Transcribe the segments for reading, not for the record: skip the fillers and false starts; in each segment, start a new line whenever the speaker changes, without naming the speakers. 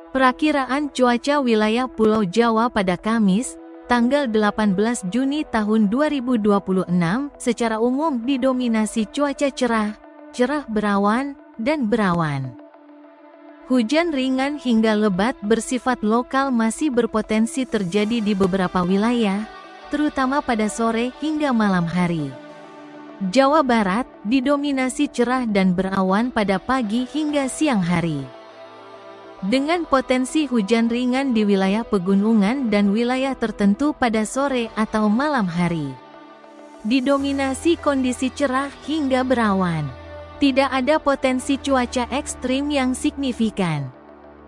Perakiraan cuaca wilayah Pulau Jawa pada Kamis, tanggal 18 Juni tahun 2026, secara umum didominasi cuaca cerah, cerah berawan, dan berawan. Hujan ringan hingga lebat bersifat lokal masih berpotensi terjadi di beberapa wilayah, terutama pada sore hingga malam hari. Jawa Barat didominasi cerah dan berawan pada pagi hingga siang hari, dengan potensi hujan ringan di wilayah pegunungan dan wilayah tertentu pada sore atau malam hari. Didominasi kondisi cerah hingga berawan. Tidak ada potensi cuaca ekstrim yang signifikan.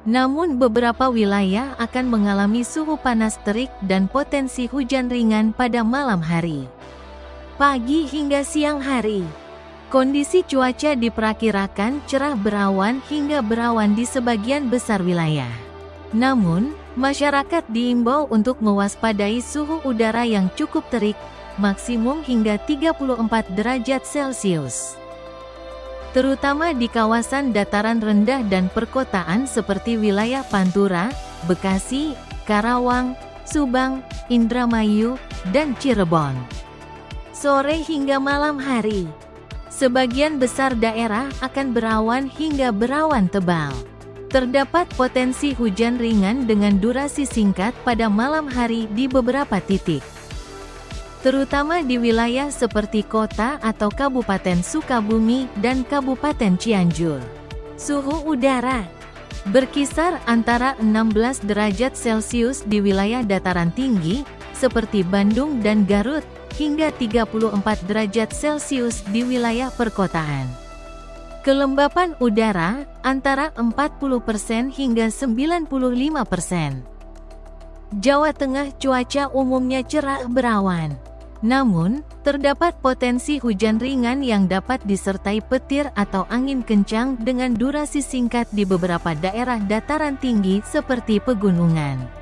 Namun beberapa wilayah akan mengalami suhu panas terik dan potensi hujan ringan pada malam hari, pagi hingga siang hari. Kondisi cuaca diperkirakan cerah berawan hingga berawan di sebagian besar wilayah. Namun, masyarakat diimbau untuk mewaspadai suhu udara yang cukup terik, maksimum hingga 34 derajat Celcius. Terutama di kawasan dataran rendah dan perkotaan seperti wilayah Pantura, Bekasi, Karawang, Subang, Indramayu, dan Cirebon. Sore hingga malam hari, sebagian besar daerah akan berawan hingga berawan tebal. Terdapat potensi hujan ringan dengan durasi singkat pada malam hari di beberapa titik, terutama di wilayah seperti kota atau Kabupaten Sukabumi dan Kabupaten Cianjur. Suhu udara berkisar antara 16 derajat Celcius di wilayah dataran tinggi, seperti Bandung dan Garut, hingga 34 derajat Celcius di wilayah perkotaan. Kelembapan udara antara 40% hingga 95%. Jawa Tengah cuaca umumnya cerah berawan. Namun, terdapat potensi hujan ringan yang dapat disertai petir atau angin kencang dengan durasi singkat di beberapa daerah dataran tinggi seperti pegunungan.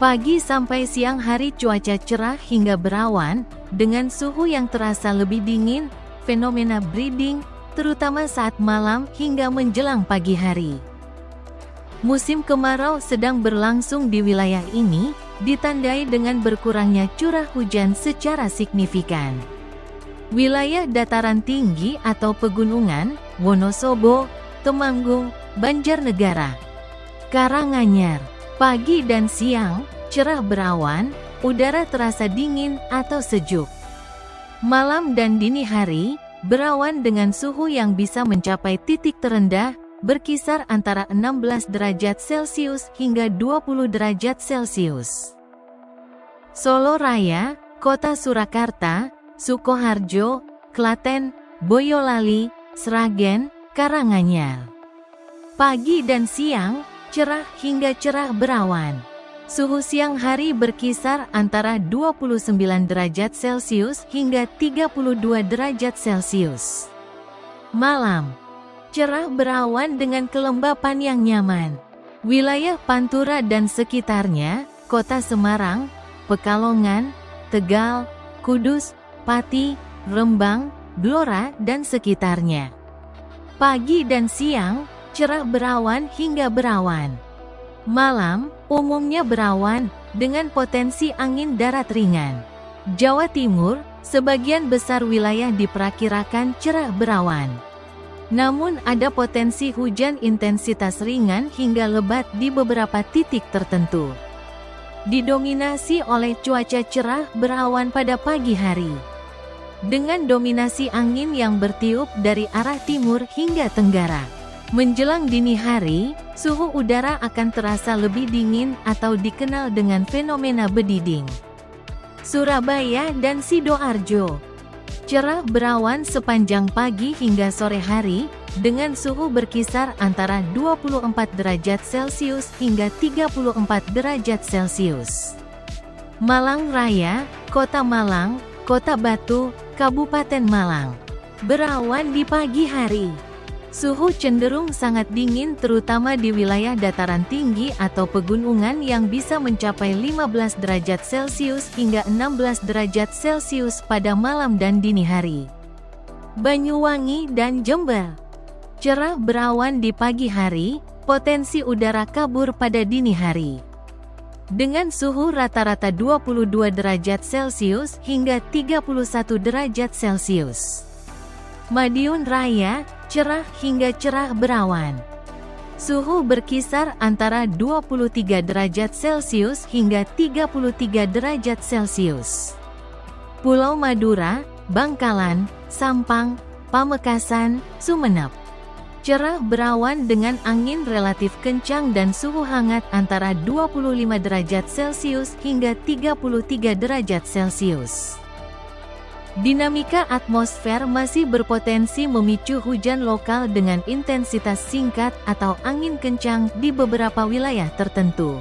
Pagi sampai siang hari cuaca cerah hingga berawan, dengan suhu yang terasa lebih dingin, fenomena breeding, terutama saat malam hingga menjelang pagi hari. Musim kemarau sedang berlangsung di wilayah ini, ditandai dengan berkurangnya curah hujan secara signifikan. Wilayah dataran tinggi atau pegunungan, Wonosobo, Temanggung, Banjarnegara, Karanganyar. Pagi dan siang, cerah berawan, udara terasa dingin atau sejuk. Malam dan dini hari, berawan dengan suhu yang bisa mencapai titik terendah, berkisar antara 16 derajat Celcius hingga 20 derajat Celcius. Solo Raya, Kota Surakarta, Sukoharjo, Klaten, Boyolali, Sragen, Karanganyar. Pagi dan siang, cerah hingga cerah berawan. Suhu siang hari berkisar antara 29 derajat Celcius hingga 32 derajat Celcius. Malam, cerah berawan dengan kelembapan yang nyaman. Wilayah Pantura dan sekitarnya, Kota Semarang, Pekalongan, Tegal, Kudus, Pati, Rembang, Blora dan sekitarnya. Pagi dan siang, cerah berawan hingga berawan. Malam, umumnya berawan, dengan potensi angin darat ringan. Jawa Timur, sebagian besar wilayah diperkirakan cerah berawan. Namun ada potensi hujan intensitas ringan hingga lebat di beberapa titik tertentu. Didominasi oleh cuaca cerah berawan pada pagi hari, dengan dominasi angin yang bertiup dari arah timur hingga tenggara. Menjelang dini hari, suhu udara akan terasa lebih dingin atau dikenal dengan fenomena bediding. Surabaya dan Sidoarjo, cerah berawan sepanjang pagi hingga sore hari, dengan suhu berkisar antara 24 derajat Celcius hingga 34 derajat Celcius. Malang Raya, Kota Malang, Kota Batu, Kabupaten Malang, berawan di pagi hari. Suhu cenderung sangat dingin terutama di wilayah dataran tinggi atau pegunungan yang bisa mencapai 15 derajat Celcius hingga 16 derajat Celcius pada malam dan dini hari. Banyuwangi dan Jember, cerah berawan di pagi hari, Potensi udara kabur pada dini hari. Dengan suhu rata-rata 22 derajat Celcius hingga 31 derajat Celcius. Madiun Raya, cerah hingga cerah berawan. Suhu berkisar antara 23 derajat Celcius hingga 33 derajat Celcius. Pulau Madura, Bangkalan, Sampang, Pamekasan, Sumenep. Cerah berawan dengan angin relatif kencang dan suhu hangat antara 25 derajat Celcius hingga 33 derajat Celcius. Dinamika atmosfer masih berpotensi memicu hujan lokal dengan intensitas singkat atau angin kencang di beberapa wilayah tertentu.